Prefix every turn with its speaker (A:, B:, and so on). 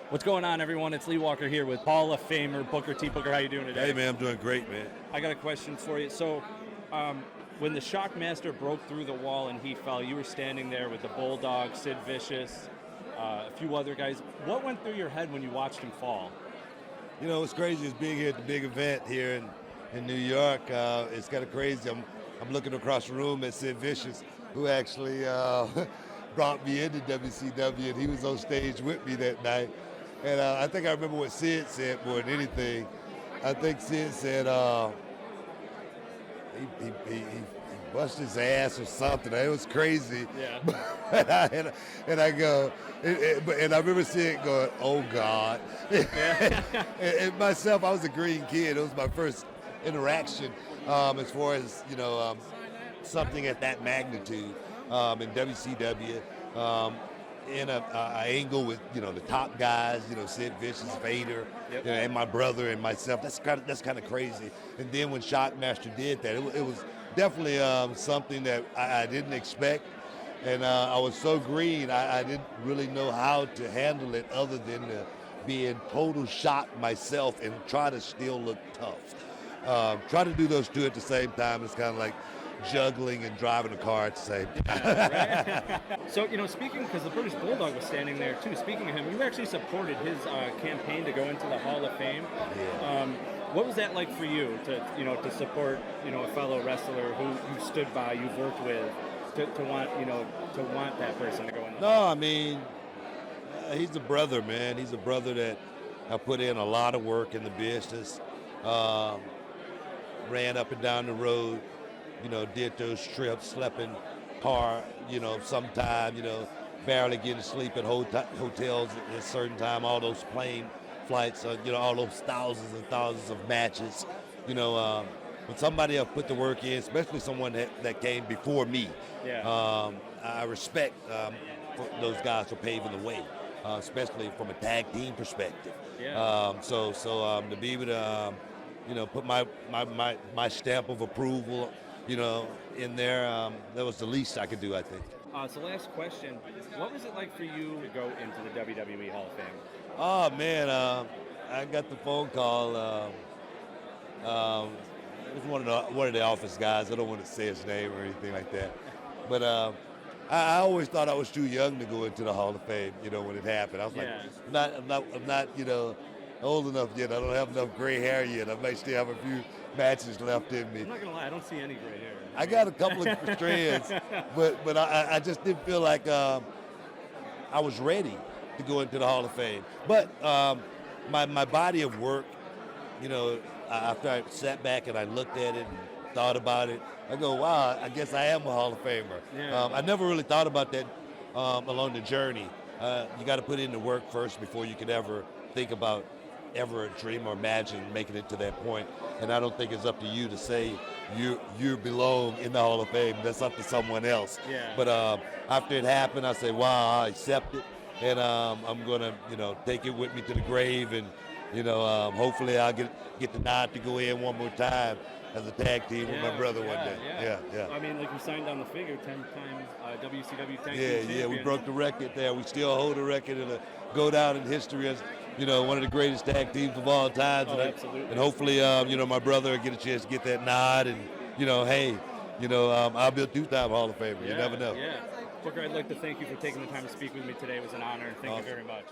A: What's going on, everyone? It's Lee Walker here with Hall of Famer Booker T. Booker, how you doing today?
B: Hey, man, I'm doing great, man.
A: I got a question for you. So, when the Shockmaster broke through the wall and he fell, you were standing there with the Bulldog, Sid Vicious, a few other guys. What went through your head when you watched him fall?
B: You know, it's crazy. It's big here at the big event here in New York. It's kind of crazy. I'm looking across the room at Sid Vicious, who actually brought me into WCW, and he was on stage with me that night. And I think I remember what Sid said more than anything. I think Sid said he busted his ass or something. It was crazy.
A: Yeah.
B: and I go, and I remember Sid going, "Oh God."
A: Yeah.
B: and myself, I was a green kid. It was my first interaction as far as something at that magnitude in WCW. In a angle with the top guys, Sid Vicious, Vader,
A: Yep.
B: and my brother and myself. That's kind of crazy. And then when Shockmaster did that, it was definitely something that I didn't expect. And I was so green, I didn't really know how to handle it other than be in total shock myself and try to still look tough. Try to do those two at the same time. It's kind of like juggling and driving a car at the same time.
A: Yeah, right? So, speaking, because the British Bulldog was standing there too, speaking of him, you actually supported his campaign to go into the Hall of Fame.
B: Yeah.
A: What was that like for you to support, a fellow wrestler who you stood by, you've worked with, to want that person to go in the
B: No, I mean, he's a brother, man. He's a brother that I put in a lot of work in the business. Ran up and down the road, did those trips, slept in car, sometime, barely getting to sleep at hotels at a certain time, all those plane flights, all those thousands and thousands of matches, when somebody else put the work in, especially someone that came before me,
A: Yeah.
B: I respect for those guys for paving the way, especially from a tag team perspective.
A: Yeah.
B: So to be able to, put my stamp of approval, in there, that was the least I could do, I think.
A: So last question, what was it like for you to go into the WWE Hall of Fame?
B: Oh man, I got the phone call. It was one of the office guys. I don't want to say his name or anything like that, but I always thought I was too young to go into the Hall of Fame. When it happened, I was like,
A: Yeah.
B: I'm not, old enough yet. I don't have enough gray hair yet. I might still have a few matches left in me.
A: I'm not gonna lie, I don't see any gray hair.
B: I got a couple of strands, but I just didn't feel like I was ready to go into the Hall of Fame. But my body of work, after I sat back and I looked at it and thought about it, I go, wow, I guess I am a Hall of Famer.
A: Yeah.
B: I never really thought about that along the journey. You got to put in the work first before you can ever think about ever dream or imagine making it to that point. And I don't think it's up to you to say you belong in the Hall of Fame. That's up to someone else.
A: Yeah.
B: But after it happened, I said, wow, I accept it. And I'm going to, take it with me to the grave. And, hopefully I'll get the nod to go in one more time as a tag team with my brother one day. Yeah.
A: I mean, like you signed on the figure 10 times WCW tag team
B: Yeah,
A: champion.
B: we broke the record there. We still hold the record and go down in history as, one of the greatest tag teams of all time.
A: Oh, absolutely.
B: And hopefully, my brother will get a chance to get that nod and, hey, I'll be a two-time Hall of Famer. You never know.
A: Yeah. Booker, I'd like to thank you for taking the time to speak with me today. It was an honor. Thank you very much.